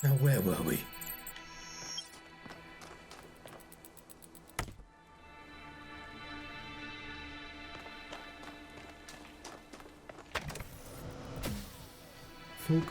Now, where were we? Funk.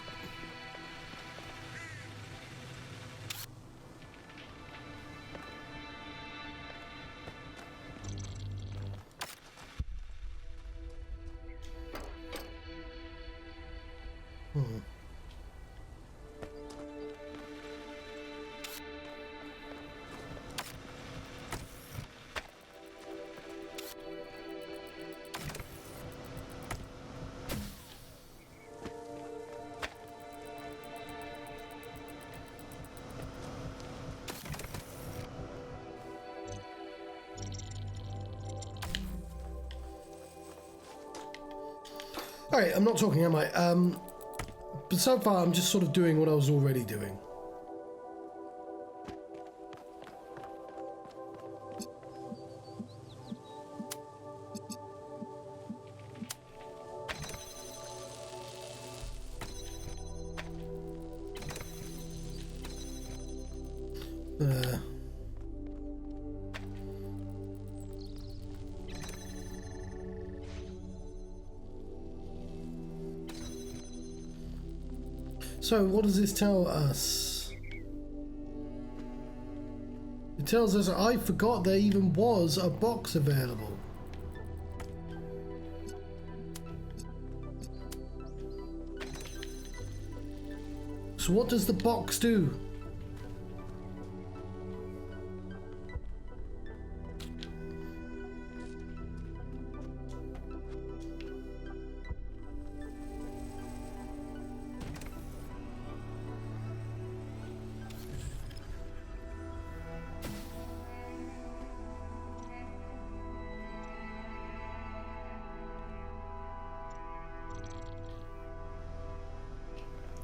Alright, I'm not talking, am I? But so far I'm just sort of doing what I was already doing. So, what does this tell us? It tells us I forgot there even was a box available. So what does the box do?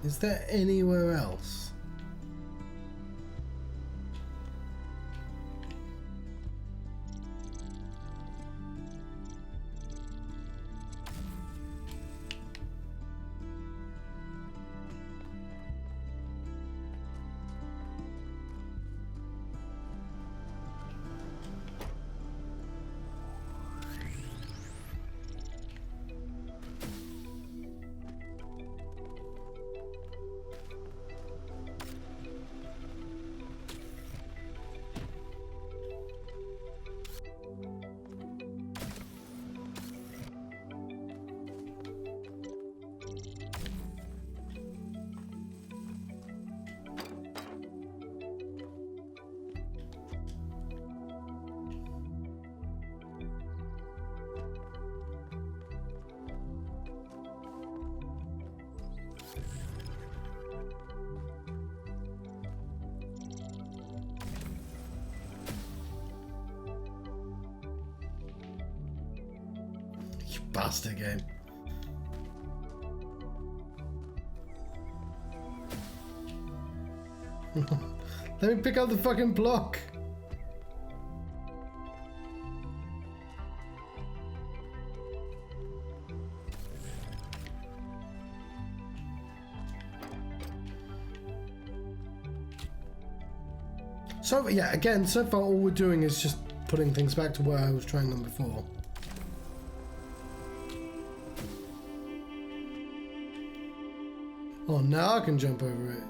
Is there anywhere else? Bastard game. Let me pick up the fucking block. So yeah, again, so far all we're doing is just putting things back to where I was trying them before. Oh, now I can jump over it.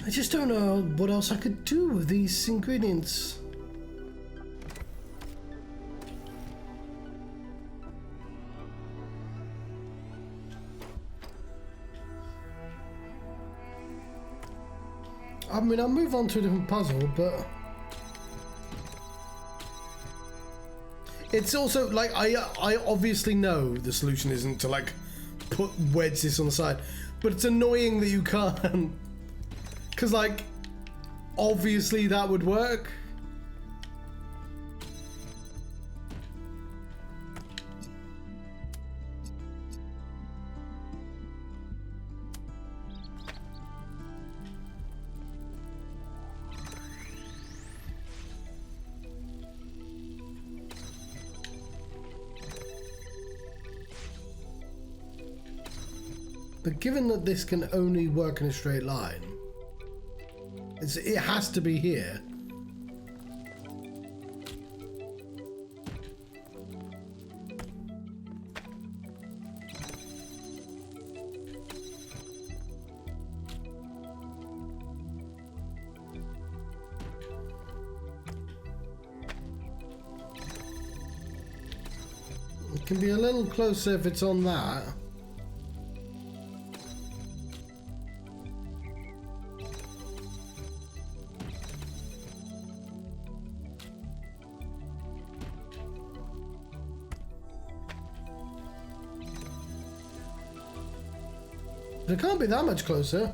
I just don't know what else I could do with these ingredients. I mean, I'll move on to a different puzzle, but it's also like I obviously know the solution isn't to like wedge this on the side, but it's annoying that you can't, because like obviously that would work. But given that this can only work in a straight line, it has to be here. It can be a little closer if it's on that. It can't be that much closer.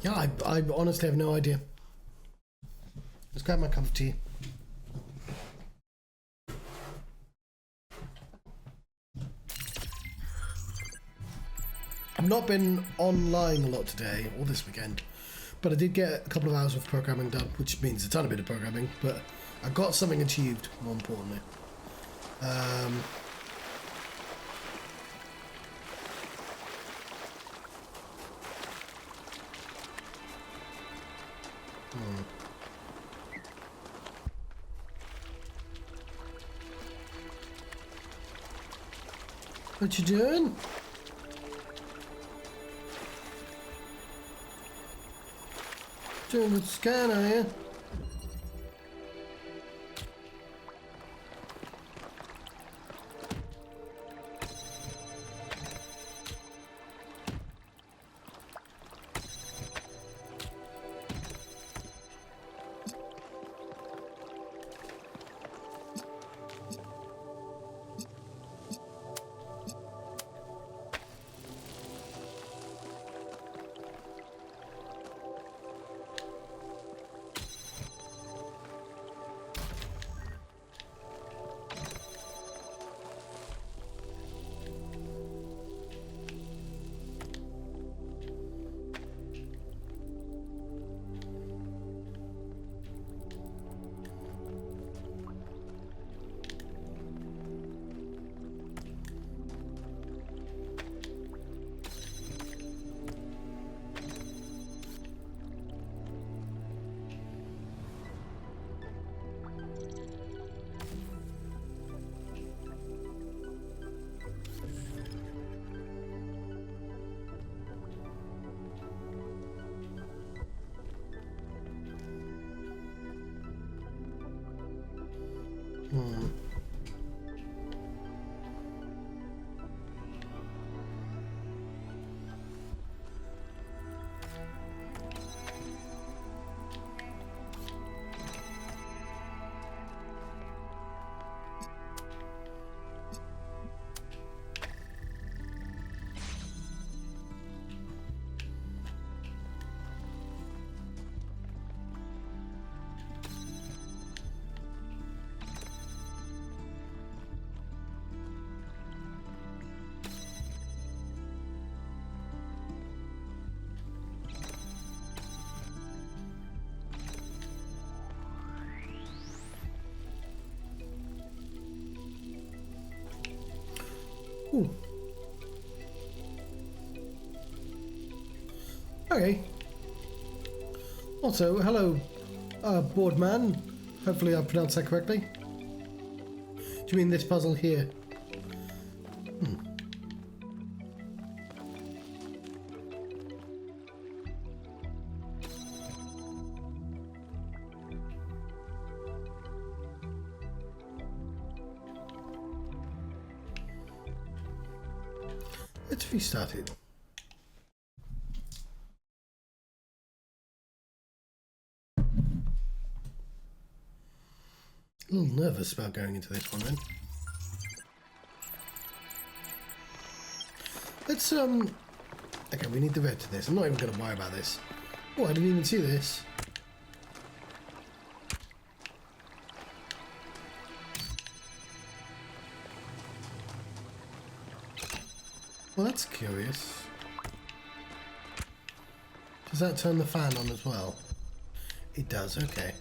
Yeah, I honestly have no idea. Let's grab my cup of tea. I've not been online a lot today or this weekend, but I did get a couple of hours of programming done, which means a ton of bit of programming, but I got something achieved, more importantly. What you doing? Doing the scan, are you? Ooh. Okay. Also, hello, board man. Hopefully I pronounced that correctly. Do you mean this puzzle here? Let's restart it. A little nervous about going into this one then. Let's okay, we need the red to this. I'm not even gonna worry about this. Oh, I didn't even see this. Well, that's curious. Does that turn the fan on as well? It does, okay.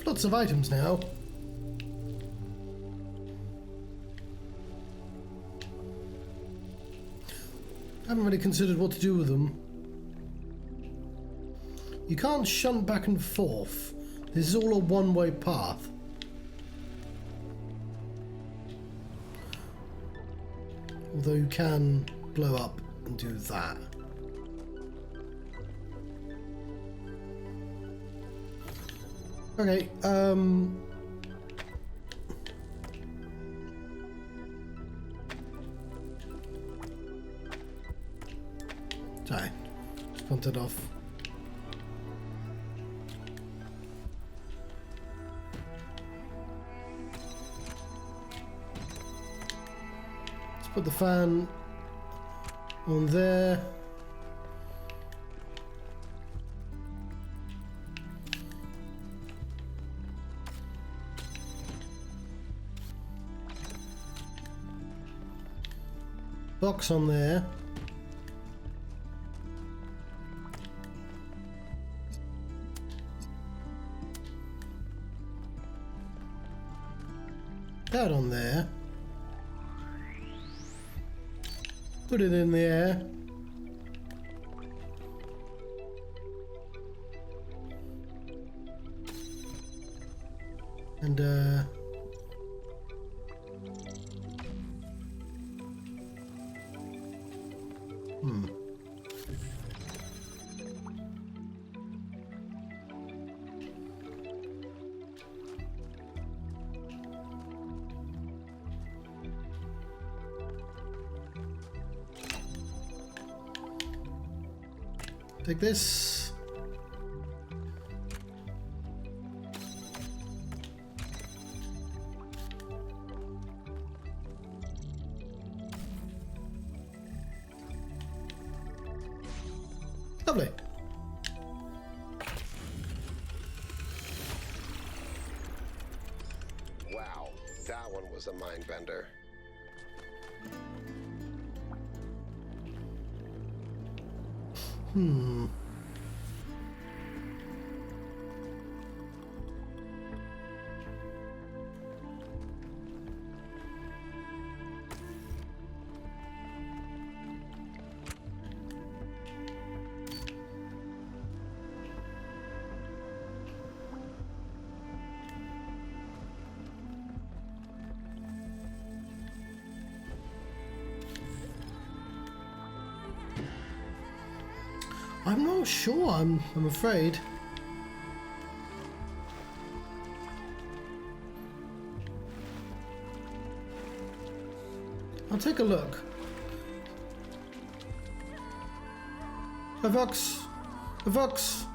Lots of items now. I haven't really considered what to do with them. You can't shunt back and forth. This is all a one-way path. Although you can blow up and do that. Okay, sorry, just want it off. Let's put the fan on there. Box on there. That on there. Put it in the air. And take this. Lovely. Wow, that one was a mind bender. I'm not sure, I'm afraid. I'll take a look. A Vox. A Vox.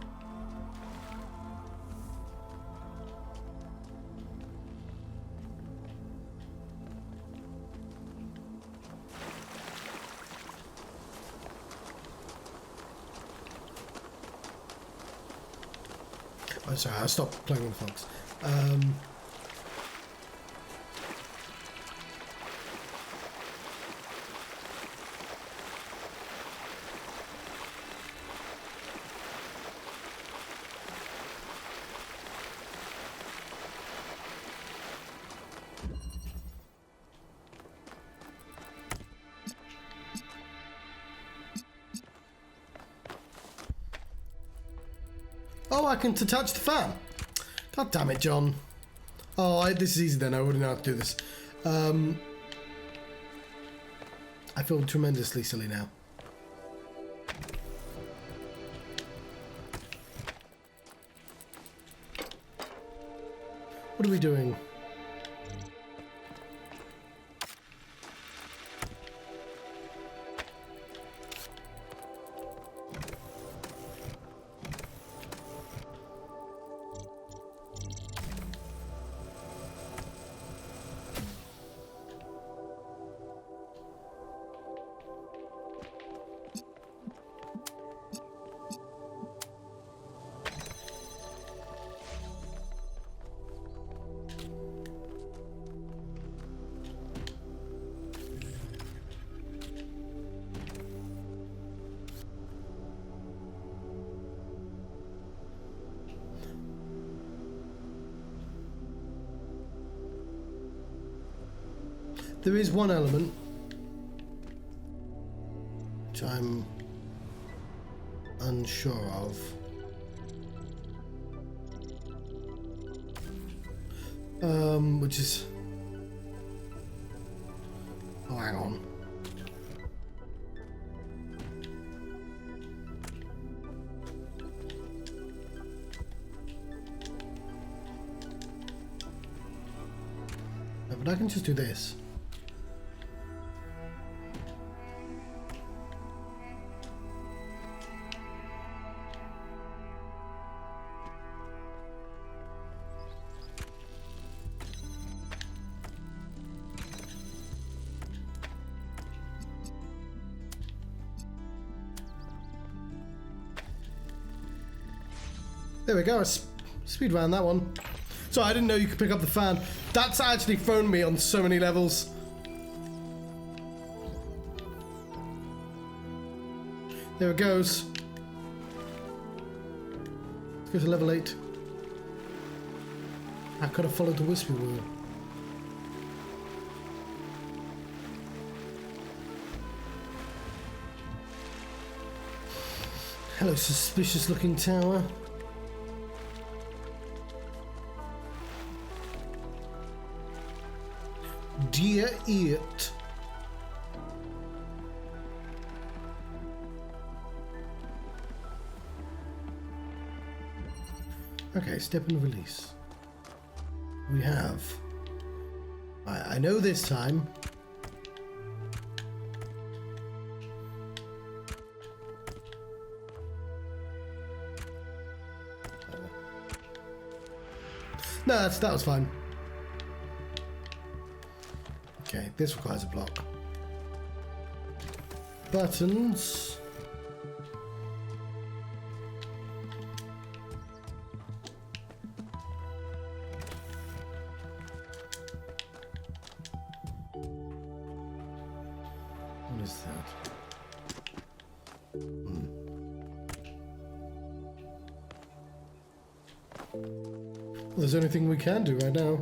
Oh, sorry, I stopped playing with Fox. Oh, I can touch the fan. God damn it, John. Oh, this is easy then. I wouldn't know how to do this. I feel tremendously silly now. What are we doing? There is one element which I'm unsure of. Which is... Oh, hang on. No, but I can just do this. There we go, I speed ran that one. So I didn't know you could pick up the fan. That's actually thrown me on so many levels. There it goes. Let's go to level 8. I could have followed the wispy wheel. Hello, suspicious looking tower. Dear it. Okay, step and release. We have. I know this time. No, that was fine. Okay, this requires a block. Buttons. What is that? Well, there's anything we can do right now.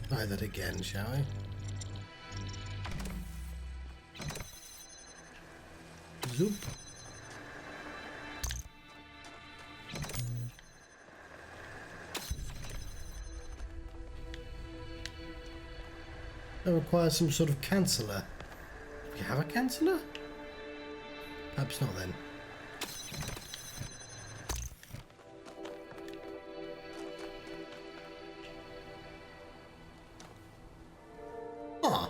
Try that again, shall we? Zoop. That requires some sort of canceller. Do you have a canceller? Perhaps not then. Ah.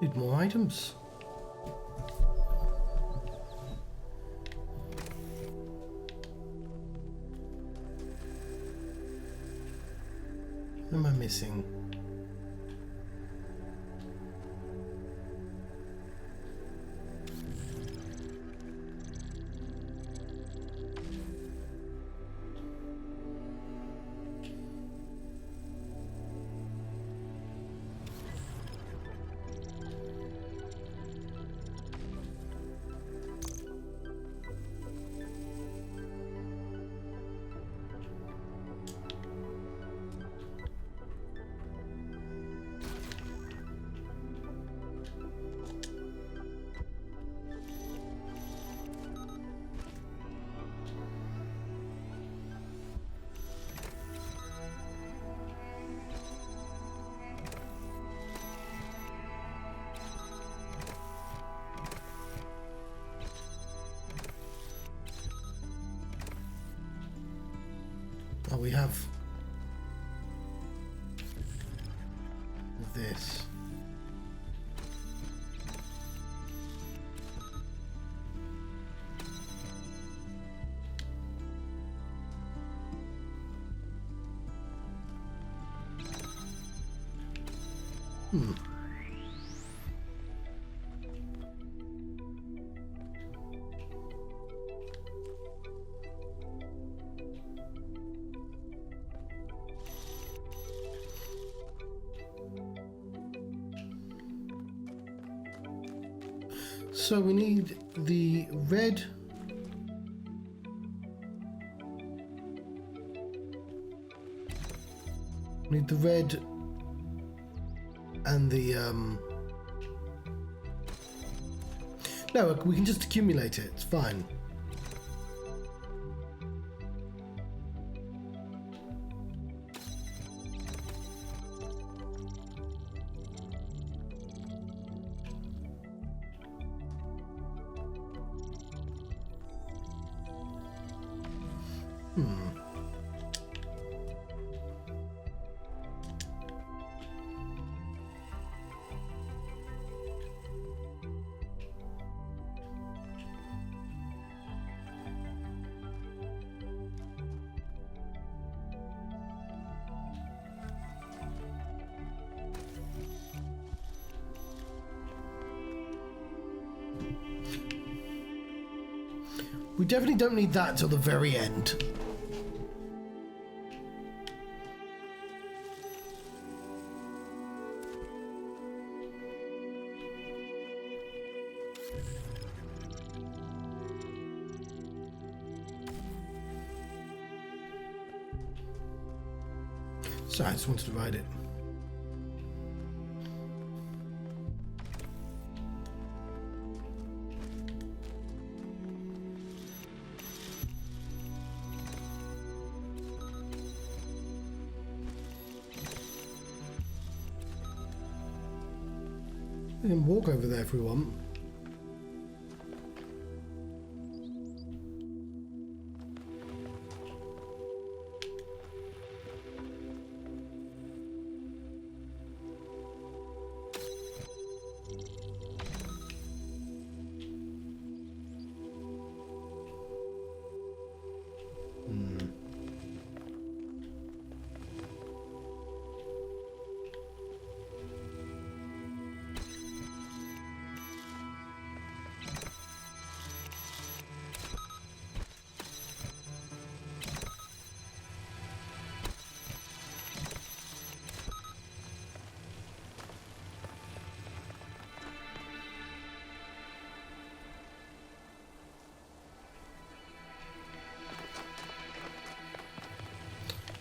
Need more items. What am I missing? Oh, we have this. So we need the red. We need the red and the no, we can just accumulate it. It's fine. We definitely don't need that till the very end. Sorry, I just wanted to ride it. We can walk over there if we want.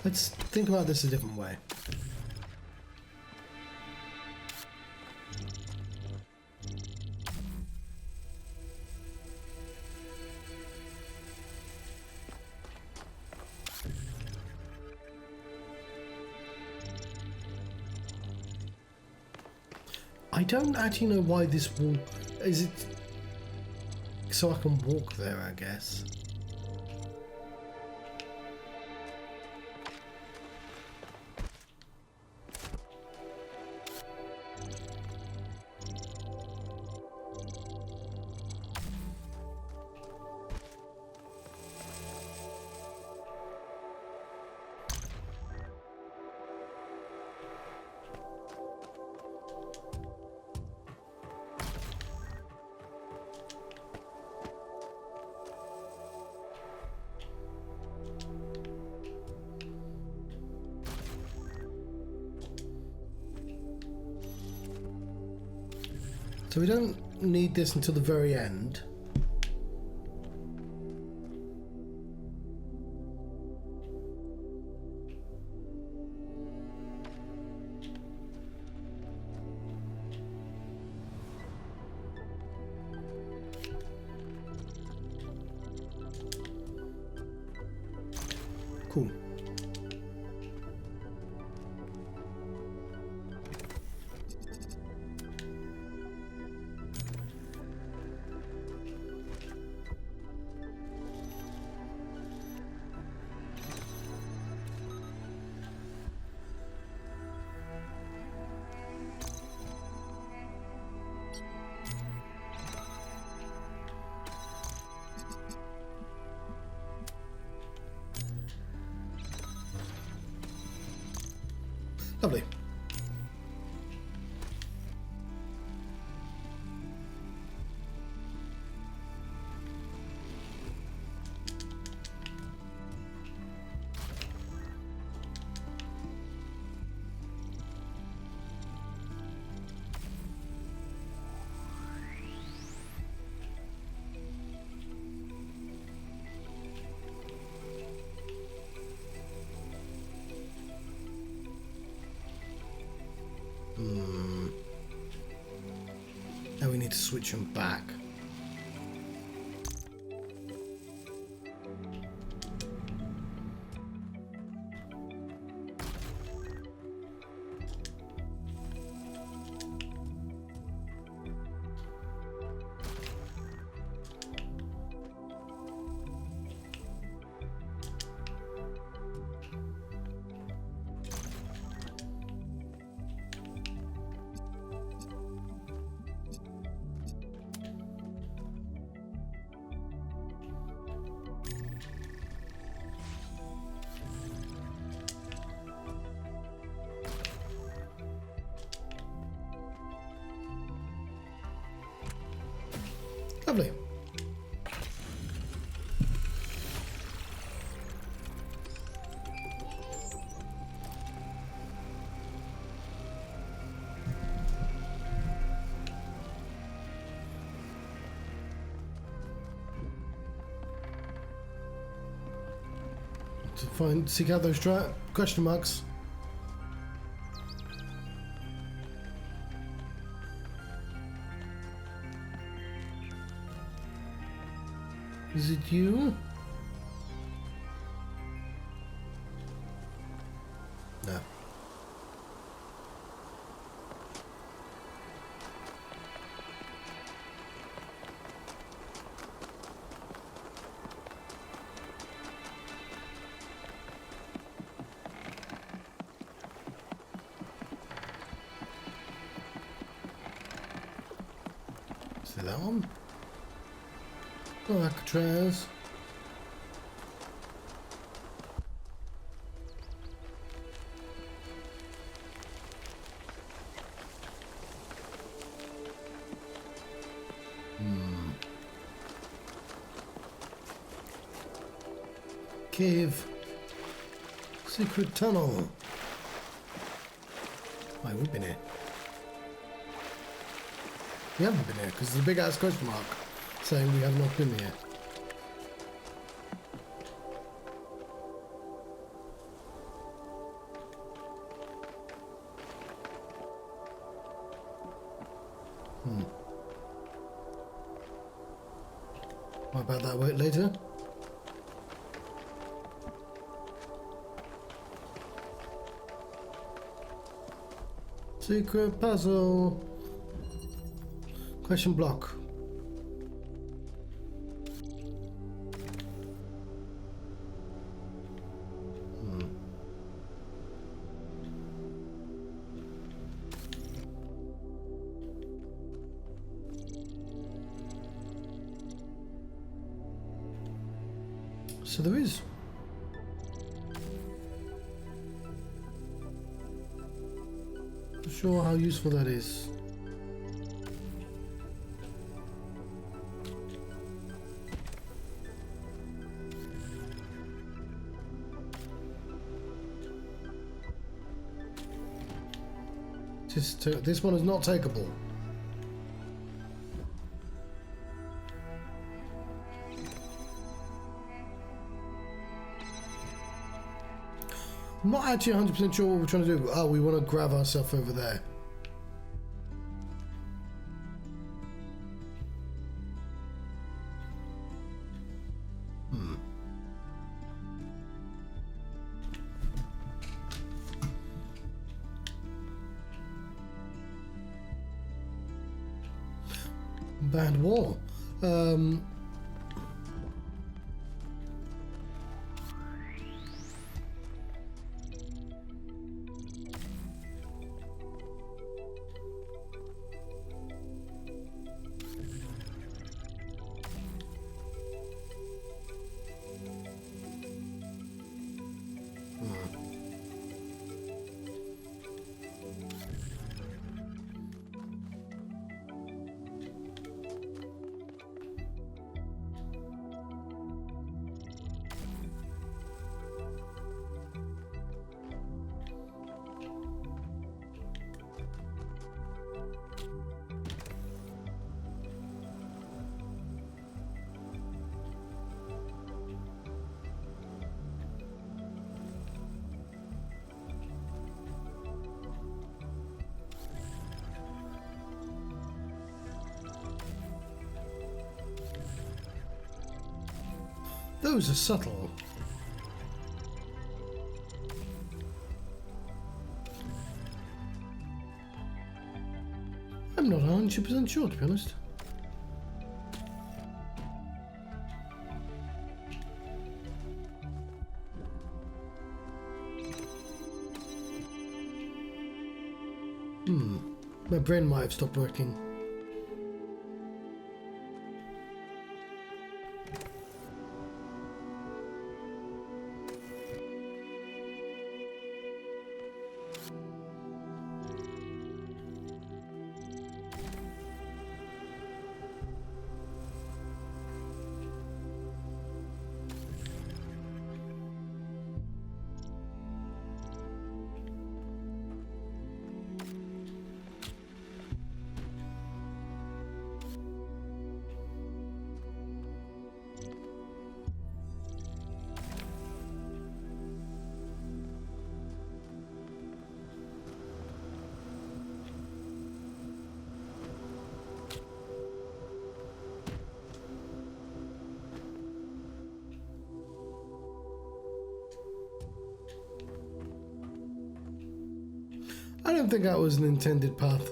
Let's think about this a different way. I don't actually know why this wall... Is it... So I can walk there, I guess. So we don't need this until the very end. Cool. Lovely. Now we need to switch them back. Lovely. To seek out those question marks. Is it you? No. Is it that one? Oh, Alcatraz. Cave. Secret tunnel. Why, we've been here. We haven't been here because there's a big ass question mark saying we have not been here. What about that wait later? Secret puzzle. Question block. So there is. Not sure how useful that is. This one is not takeable. I'm not actually 100% sure what we're trying to do. Oh, we want to grab ourselves over there. Band wall. Those are subtle. I'm not 100% sure, to be honest. My brain might have stopped working. I don't think that was an intended path.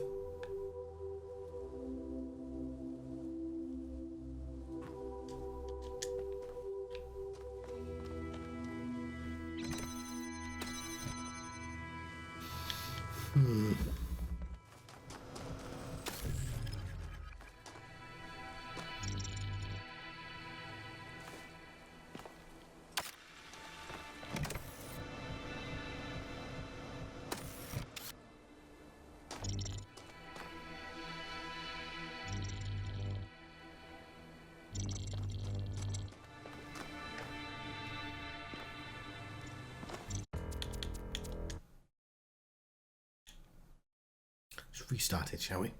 Let's restart it, shall we?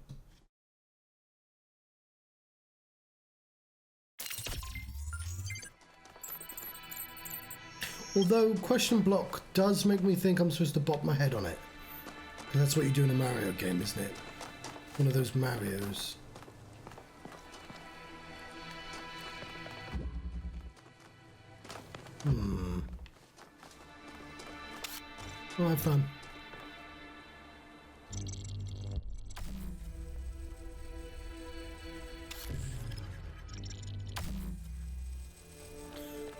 Although question block does make me think I'm supposed to bop my head on it. Because that's what you do in a Mario game, isn't it? One of those Marios. Oh, have fun.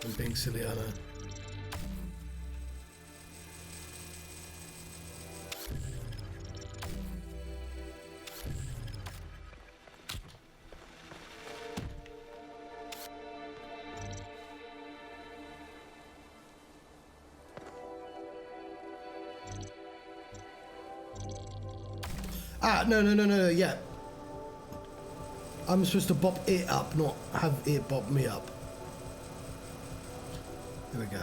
I'm being silly, I know. Ah, no, yeah. I'm supposed to bop it up, not have it bop me up. There we go.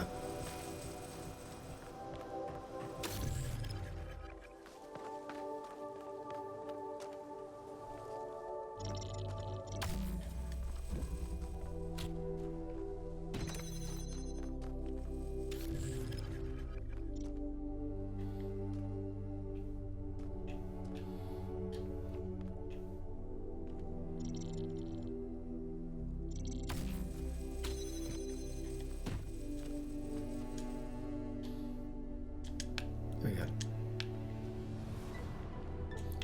There we go.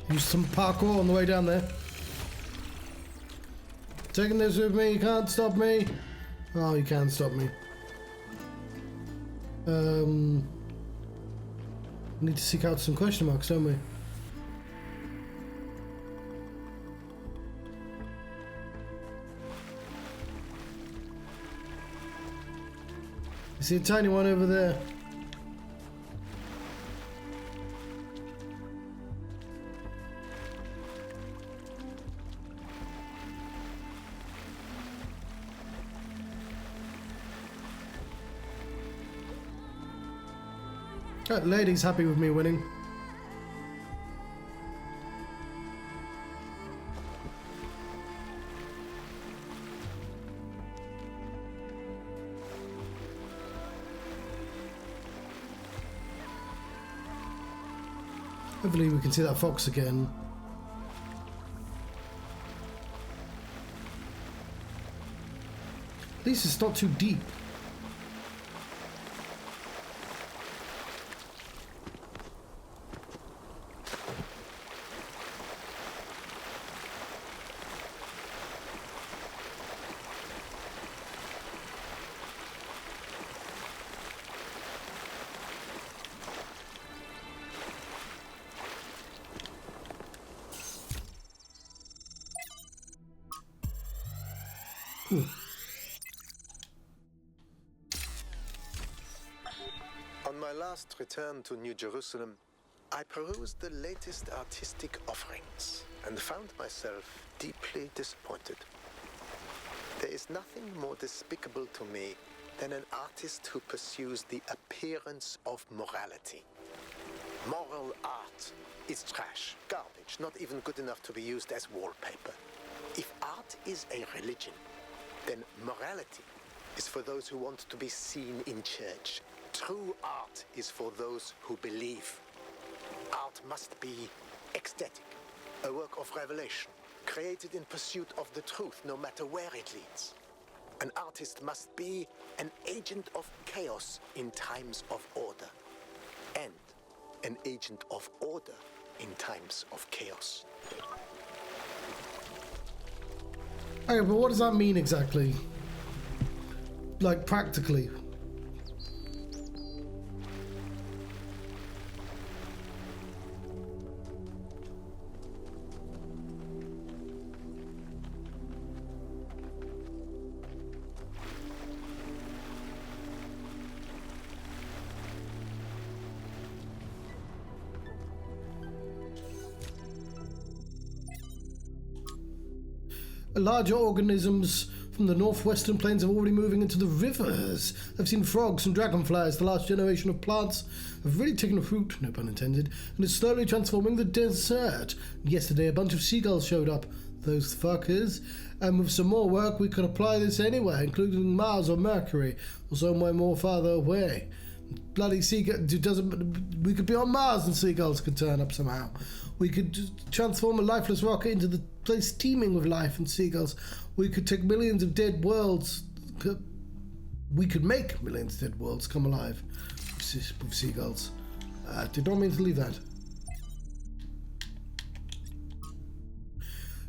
Use some parkour on the way down there. Taking this with me, you can't stop me. Oh, you can stop me. We need to seek out some question marks, don't we? You see a tiny one over there. That lady's happy with me winning. Hopefully we can see that fox again. At least it's not too deep. On my last return to New Jerusalem, I perused the latest artistic offerings and found myself deeply disappointed. There is nothing more despicable to me than an artist who pursues the appearance of morality. Moral art is trash, garbage, not even good enough to be used as wallpaper. If art is a religion, then morality is for those who want to be seen in church. True art is for those who believe. Art must be ecstatic, a work of revelation, created in pursuit of the truth, no matter where it leads. An artist must be an agent of chaos in times of order, and an agent of order in times of chaos. Okay, but what does that mean exactly? Like, practically? Larger organisms from the northwestern plains are already moving into the rivers. I've seen frogs and dragonflies. The last generation of plants have really taken root, no pun intended, and is slowly transforming the desert. Yesterday a bunch of seagulls showed up, those fuckers, and with some more work we could apply this anywhere, including Mars or Mercury, or somewhere more farther away. Bloody seagull doesn't. We could be on Mars and seagulls could turn up somehow. We could just transform a lifeless rocket into the place teeming with life and seagulls. We could take millions of dead worlds. We could make millions of dead worlds come alive with seagulls. Did not mean to leave that.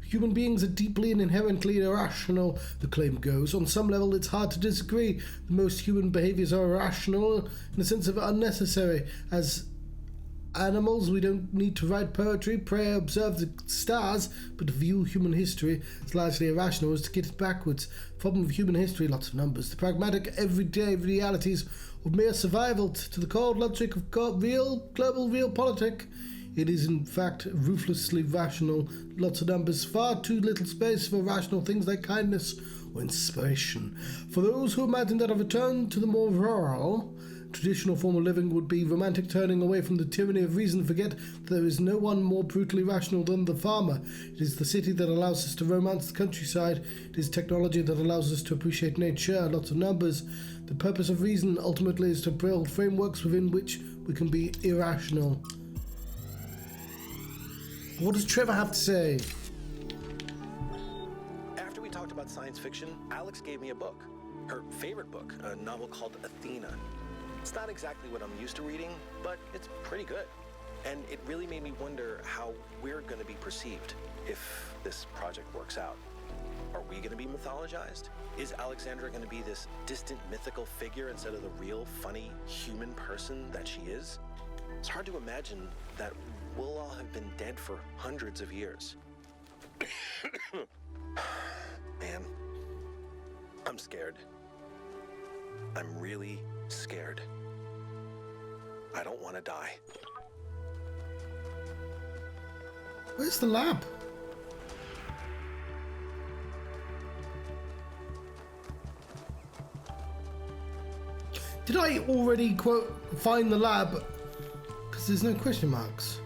Human beings are deeply and inherently irrational, the claim goes. On some level, it's hard to disagree. The most human behaviors are irrational in the sense of unnecessary. As animals, we don't need to write poetry, pray, observe the stars, but to view human history as largely irrational is to get it backwards. The problem of human history, lots of numbers. The pragmatic, everyday realities of mere survival to the cold logic of global realpolitik. It is, in fact, ruthlessly rational. Lots of numbers, far too little space for rational things like kindness or inspiration. For those who imagine that a return to the more rural, traditional form of living would be romantic turning away from the tyranny of reason, forget that there is no one more brutally rational than the farmer. It is the city that allows us to romance the countryside. It is technology that allows us to appreciate nature. Lots of numbers. The purpose of reason ultimately is to build frameworks within which we can be irrational. What does Trevor have to say? After we talked about science fiction, Alex gave me a book. Her favorite book, a novel called Athena. It's not exactly what I'm used to reading, but it's pretty good. And it really made me wonder how we're going to be perceived if this project works out. Are we going to be mythologized? Is Alexandra going to be this distant mythical figure instead of the real, funny, human person that she is? It's hard to imagine that we'll all have been dead for hundreds of years. Man, I'm scared. I'm really scared. I don't want to die. Where's the lab? Did I already, quote, find the lab? Because there's no question marks.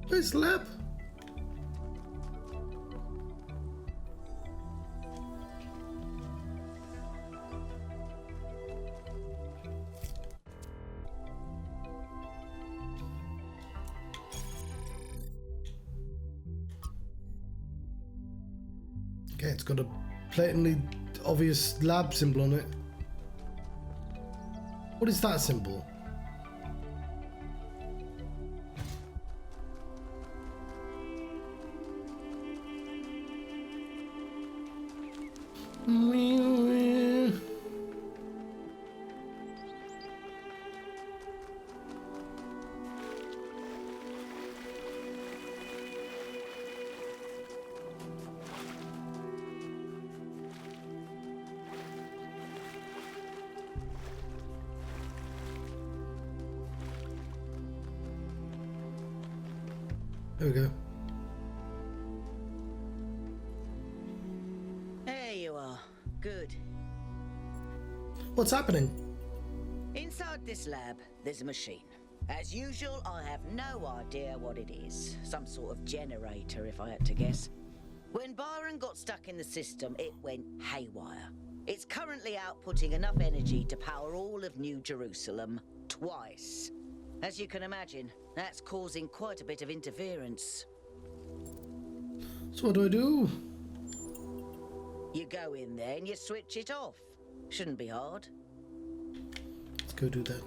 Where's the lab? Okay, it's got a blatantly obvious lab symbol on it. What is that symbol? There we go. There you are. Good. What's happening? Inside this lab, there's a machine. As usual, I have no idea what it is. Some sort of generator, if I had to guess. When Byron got stuck in the system, it went haywire. It's currently outputting enough energy to power all of New Jerusalem twice. As you can imagine, that's causing quite a bit of interference. So what do I do? You go in there and you switch it off. Shouldn't be hard. Let's go do that.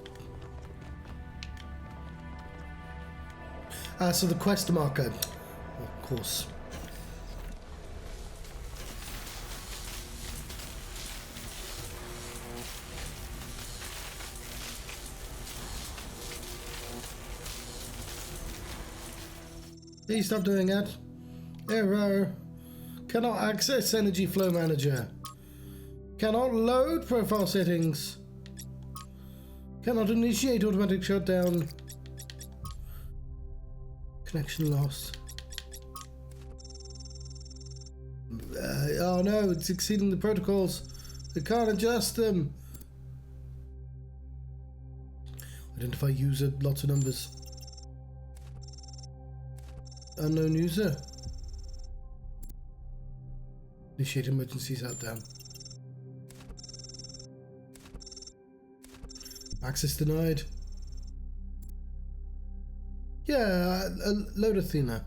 So the quest marker, of course. Please stop doing that. Error. Cannot access energy flow manager. Cannot load profile settings. Cannot initiate automatic shutdown. Connection lost. Oh no, it's exceeding the protocols. They can't adjust them. Identify user, lots of numbers. Unknown user. Initiate emergency shutdown. Access denied. Yeah, load Athena.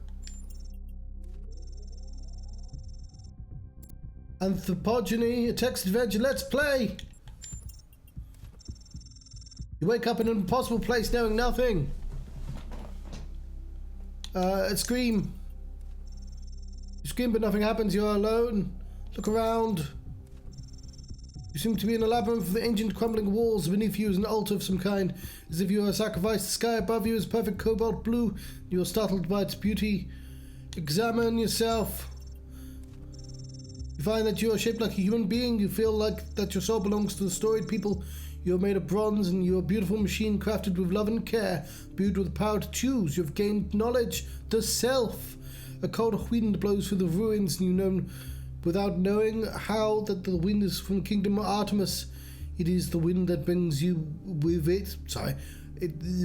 Anthropogeny, a text adventure, let's play! You wake up in an impossible place knowing nothing. Scream. You scream but nothing happens, you're alone. Look around. You seem to be in a labyrinth of ancient crumbling walls. Beneath you is an altar of some kind, as if you are sacrificed. The sky above you is perfect cobalt blue. You are startled by its beauty. Examine yourself. You find that you are shaped like a human being. You feel like that your soul belongs to the storied people. You are made of bronze, and you are a beautiful machine crafted with love and care, imbued with the power to choose. You have gained knowledge, the self. A cold wind blows through the ruins, and you know, without knowing how, that the wind is from Kingdom of Artemis. It is the wind that brings you with it. It is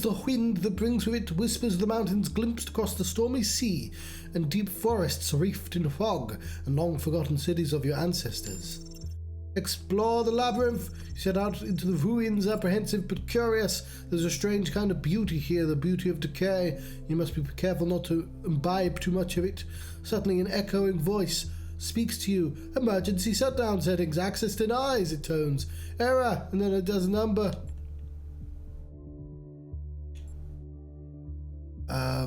the wind that brings with it whispers of the mountains glimpsed across the stormy sea, and deep forests reefed in fog, and long-forgotten cities of your ancestors. Explore the labyrinth. You set out into the ruins, apprehensive but curious. There's a strange kind of beauty here, the beauty of decay. You must be careful not to imbibe too much of it. Suddenly an echoing voice speaks to you. Emergency shutdown settings. Access denies, it tones. Error, and then it does a number. I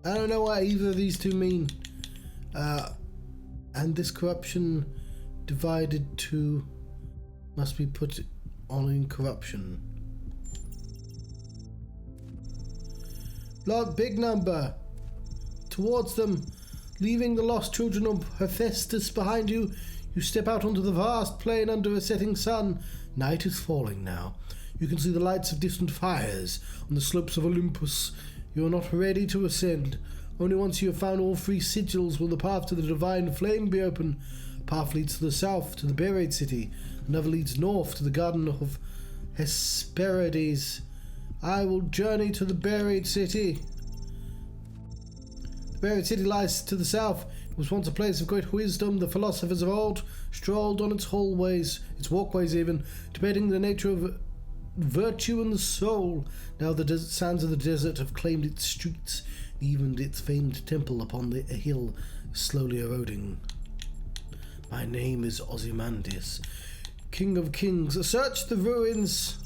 don't know what either of these two mean. And this corruption divided to must be put on in corruption. Big number. Towards them, leaving the lost children of Hephaestus behind you, you step out onto the vast plain under a setting sun. Night is falling now. You can see the lights of distant fires on the slopes of Olympus. You are not ready to ascend. Only once you have found all three sigils will the path to the divine flame be open. A path leads to the south, to the buried city. Another leads north, to the garden of Hesperides. I will journey to the buried city. The buried city lies to the south. It was once a place of great wisdom. The philosophers of old strolled on its hallways, its walkways even, debating the nature of virtue and the soul. Now the sands of the desert have claimed its streets. Even its famed temple upon the hill is slowly eroding. My name is Ozymandias, King of Kings. Search the ruins.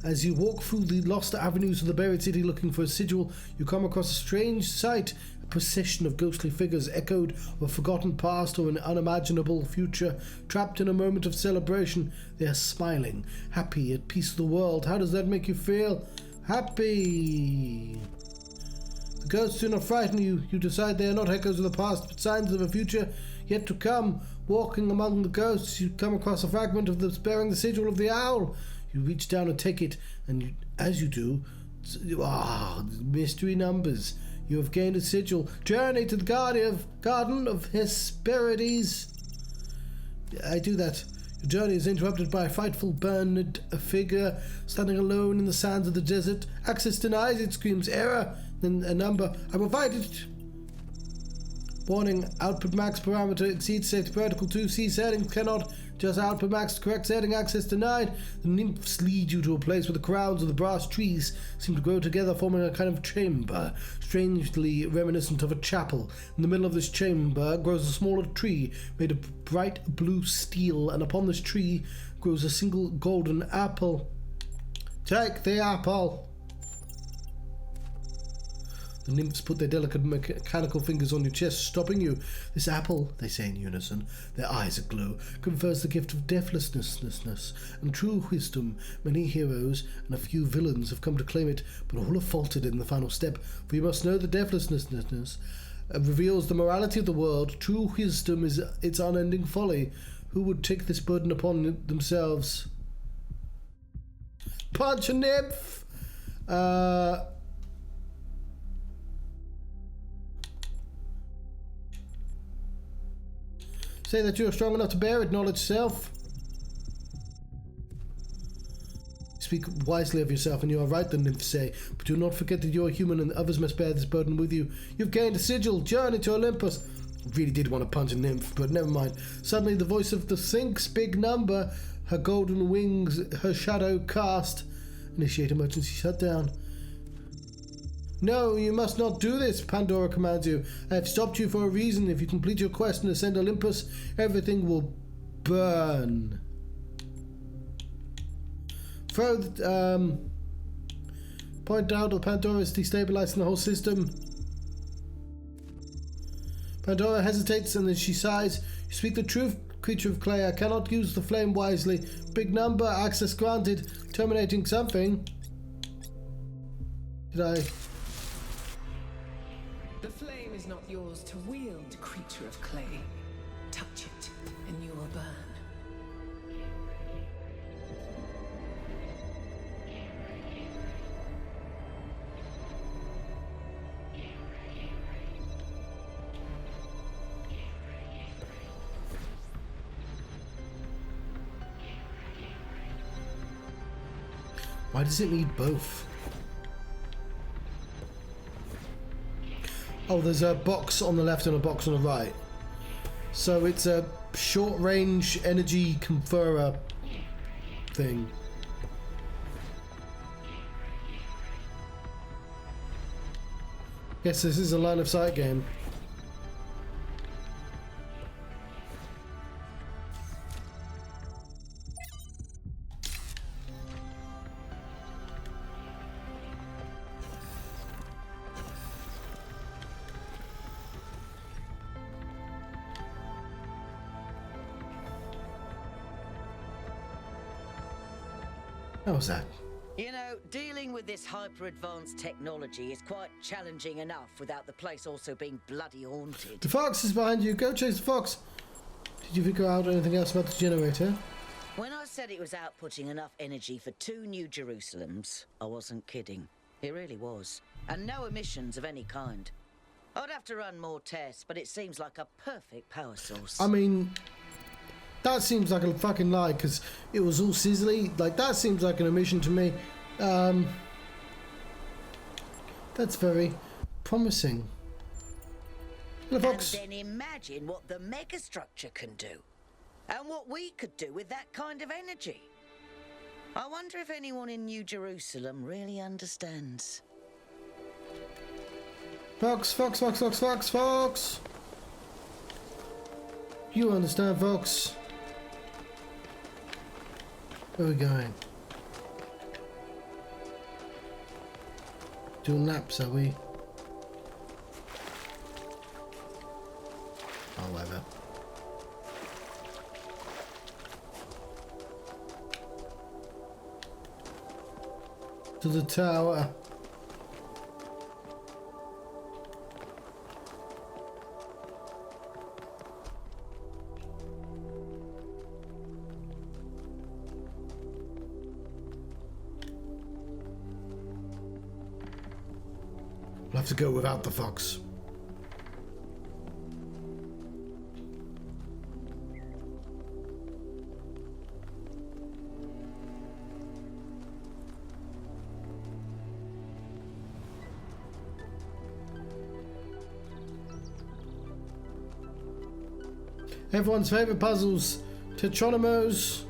As you walk through the lost avenues of the buried city looking for a sigil, you come across a strange sight. A procession of ghostly figures echoed of a forgotten past or an unimaginable future. Trapped in a moment of celebration, they are smiling, happy, at peace with the world. How does that make you feel? Happy. The ghosts do not frighten you. You decide they are not echoes of the past, but signs of a future yet to come. Walking among the ghosts, you come across a fragment of bearing the sigil of the owl. You reach down and take it, and as you do, mystery numbers. You have gained a sigil. Journey to the garden of Hesperides. I do that. Your journey is interrupted by a frightful burned figure standing alone in the sands of the desert. Access denied, it screams. Error, then a number. I provided it. Warning, output max parameter exceeds safety protocol 2C settings. Cannot Just output max correct setting access denied. The nymphs lead you to a place where the crowds of the brass trees seem to grow together, forming a kind of chamber, strangely reminiscent of a chapel. In the middle of this chamber grows a smaller tree made of bright blue steel, and upon this tree grows a single golden apple. Take the apple. The nymphs put their delicate mechanical fingers on your chest, stopping you. This apple, they say in unison, their eyes aglow, confers the gift of deathlessness and true wisdom. Many heroes and a few villains have come to claim it, but all have faltered in the final step. For you must know that deathlessness reveals the morality of the world. True wisdom is its unending folly. Who would take this burden upon themselves? Punch a nymph! Say that you are strong enough to bear it, knowledge self. Speak wisely of yourself, and you are right, the nymphs say, but do not forget that you are human and others must bear this burden with you. You've gained a sigil, journey to Olympus. I really did want to punch a nymph, but never mind. Suddenly the voice of the Sphinx, big number, her golden wings, her shadow cast. Initiate emergency shutdown. No, you must not do this, Pandora commands you. I have stopped you for a reason. If you complete your quest and ascend Olympus, everything will burn. Point out that Pandora is destabilizing the whole system. Pandora hesitates and then she sighs. You speak the truth, creature of clay. I cannot use the flame wisely. Big number, access granted. Terminating something. Did I... The flame is not yours to wield, creature of clay. Touch it, and you will burn. Why does it need both? Oh, there's a box on the left and a box on the right. So it's a short-range energy conferrer thing. Guess this is a line of sight game. How was that? You know, dealing with this hyper-advanced technology is quite challenging enough without the place also being bloody haunted. The fox is behind you. Go chase the fox. Did you figure out anything else about the generator? When I said it was outputting enough energy for 2 New Jerusalems, I wasn't kidding. It really was. And no emissions of any kind. I'd have to run more tests, but it seems like a perfect power source. I mean, that seems like a fucking lie, because it was all sizzly. Like, that seems like an omission to me. That's very promising. Hello, fox. And then imagine what the megastructure can do. And what we could do with that kind of energy. I wonder if anyone in New Jerusalem really understands. Fox, fox, fox, fox, fox, fox. You understand, fox. Where are we going? Doing laps, are we? Oh, whatever. To the tower. We'll have to go without the fox. Everyone's favourite puzzles. Tetronimos.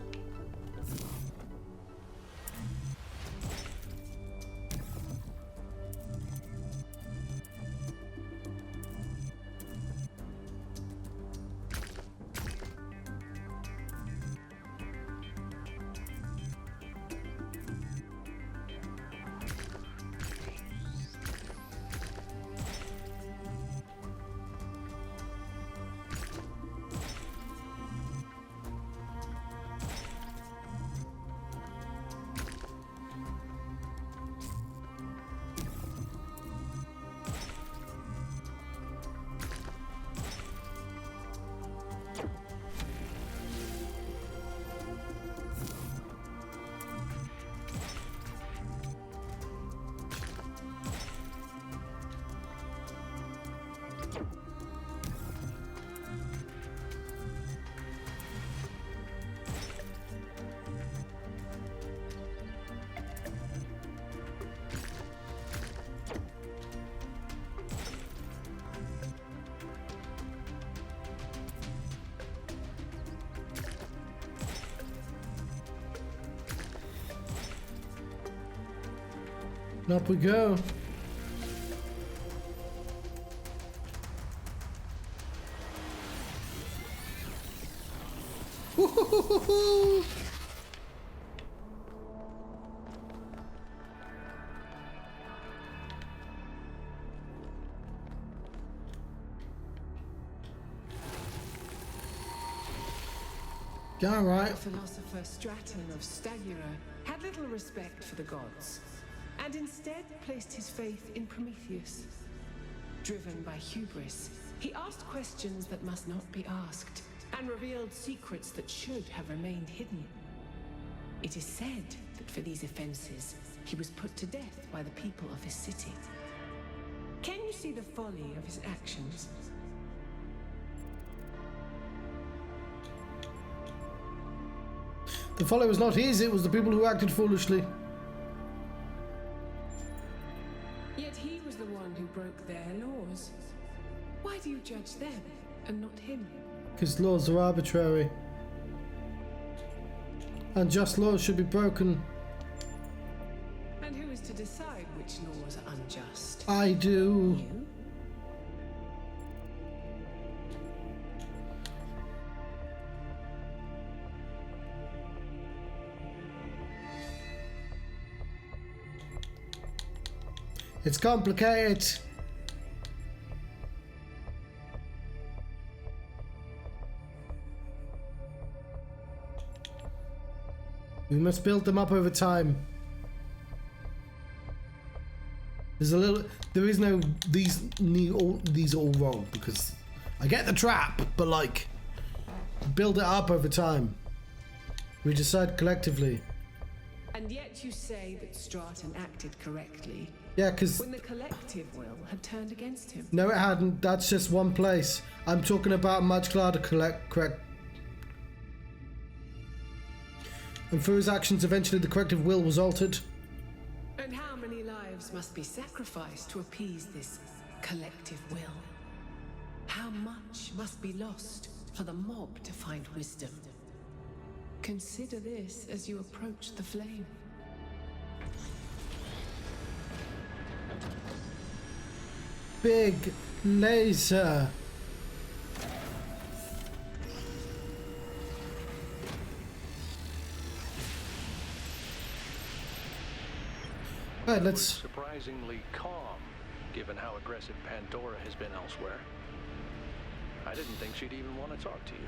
Up we go. Woo-hoo-hoo-hoo-hoo. All right. The philosopher Straton of Stagira had little respect for the gods, and instead placed his faith in Prometheus. Driven by hubris, he asked questions that must not be asked, and revealed secrets that should have remained hidden. It is said that for these offenses, he was put to death by the people of his city. Can you see the folly of his actions? The folly was not his, it was the people who acted foolishly. Yet he was the one who broke their laws. Why do you judge them and not him? Because laws are arbitrary. Unjust laws should be broken. And who is to decide which laws are unjust? I do. You? It's complicated. We must build them up over time. There is no, these are all wrong, because I get the trap, but like, build it up over time. We decide collectively. And yet you say that Straton acted correctly. Yeah, because... when the collective will had turned against him. No, it hadn't. That's just one place. I'm talking about much larger correct. And through his actions, eventually the collective will was altered. And how many lives must be sacrificed to appease this collective will? How much must be lost for the mob to find wisdom? Consider this as you approach the flame. Big laser. Right, let's... surprisingly calm, given how aggressive Pandora has been elsewhere. I didn't think she'd even want to talk to you.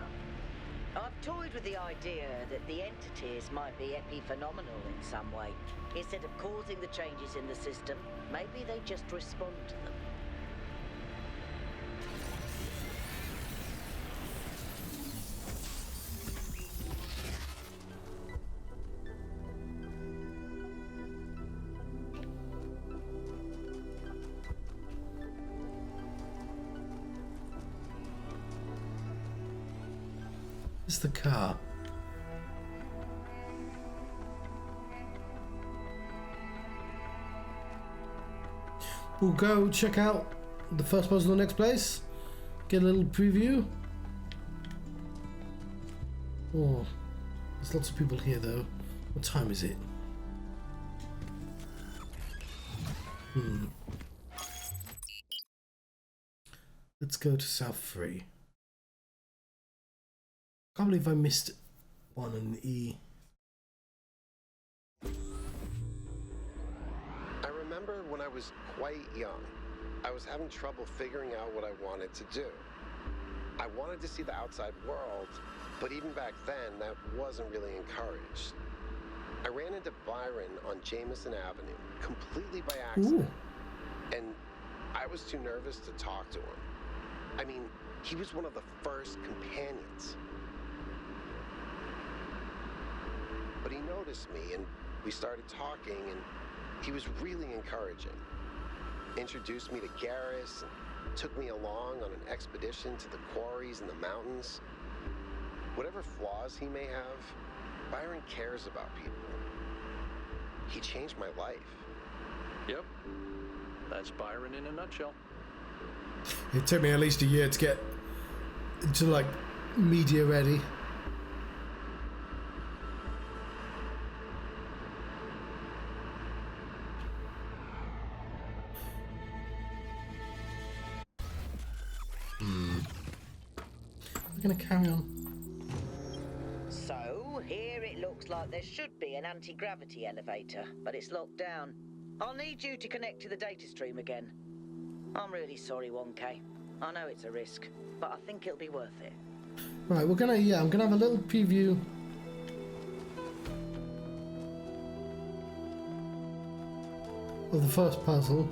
I've toyed with the idea that the entities might be epiphenomenal in some way. Instead of causing the changes in the system, maybe they just respond to them. Where's the car? We'll go check out the first puzzle in the next place. Get a little preview. Oh, there's lots of people here though. What time is it? Let's go to South Free. Can't believe I missed one in E. I remember when I was quite young, I was having trouble figuring out what I wanted to do. I wanted to see the outside world, but even back then, that wasn't really encouraged. I ran into Byron on Jameson Avenue, completely by accident. Ooh. And I was too nervous to talk to him. I mean, he was one of the first companions. But he noticed me, and we started talking, and he was really encouraging. Introduced me to Garrus, and took me along on an expedition to the quarries in the mountains. Whatever flaws he may have, Byron cares about people. He changed my life. Yep. That's Byron in a nutshell. It took me at least a year to get to like media ready. We're gonna carry on. So, here it looks like there should be an anti-gravity elevator, but it's locked down. I'll need you to connect to the data stream again. I'm really sorry, 1K. I know it's a risk, but I think it'll be worth it. Right, I'm gonna have a little preview of the first puzzle.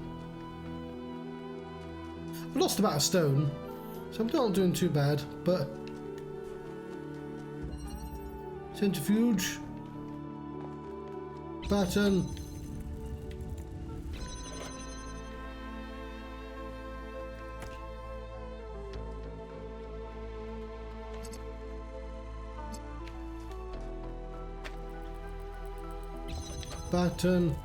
I've lost about a stone, so I'm not doing too bad, but centrifuge button. Button.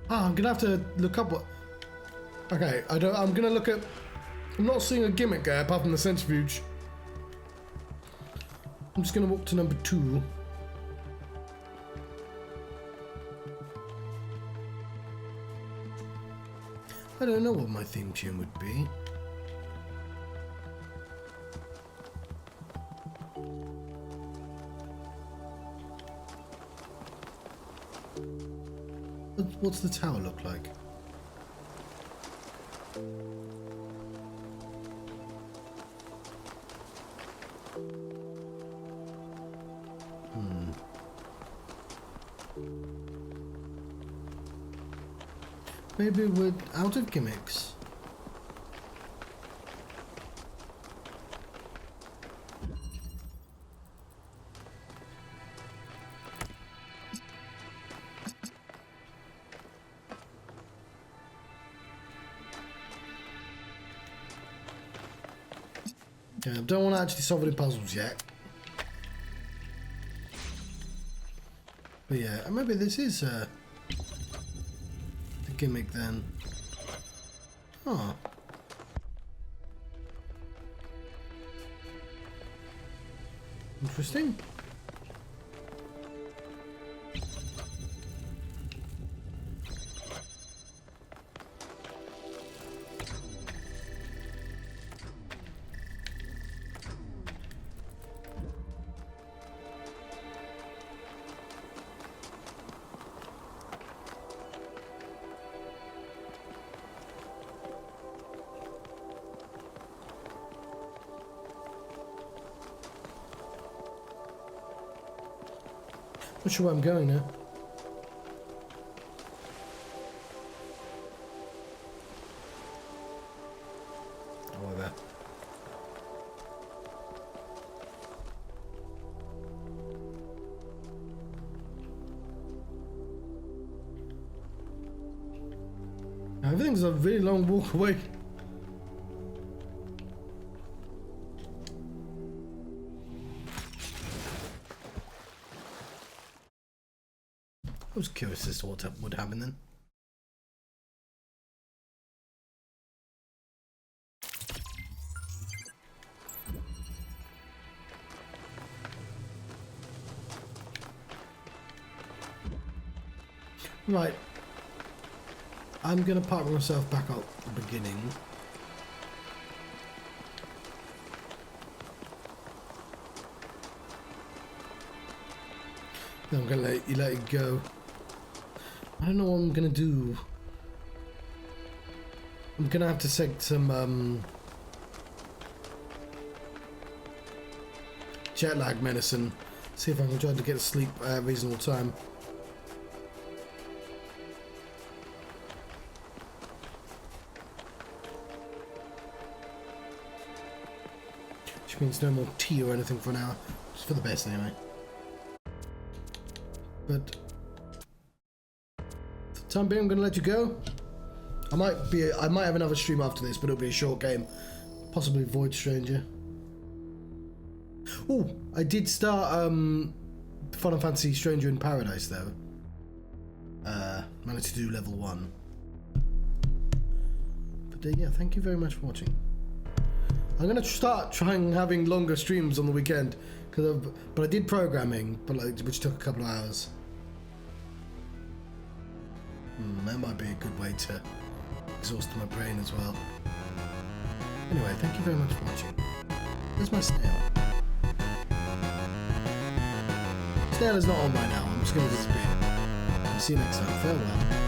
I'm gonna have to look up what. Okay, I'm gonna look at. I'm not seeing a gimmick there apart from the centrifuge. I'm just gonna walk to number 2. I don't know what my theme tune would be. What's the tower look like? Maybe we're out of gimmicks. Yeah, I don't want to actually solve any puzzles yet. But yeah, maybe this is the gimmick then. Oh. Interesting. Not sure where I'm going now. Oh, whatever. Everything's a really long walk away. I was curious as to what would happen then. Right. I'm gonna park myself back at the beginning. Then I'm gonna let it go. I don't know what I'm gonna do. I'm gonna have to take some jet lag medicine. See if I can try to get to sleep at a reasonable time. Which means no more tea or anything for an hour. It's for the best anyway. But for the time being, I'm going to let you go. I might have another stream after this, but it'll be a short game, possibly Void Stranger. Oh, I did start Final Fantasy Stranger in Paradise though. Managed to do level 1. But yeah, thank you very much for watching. I'm gonna start trying having longer streams on the weekend, but I did programming, which took a couple of hours. That might be a good way to exhaust my brain as well. Anyway, thank you very much for watching. There's my snail. Snail is not on right now. I'm just gonna disappear. See you next time. Farewell.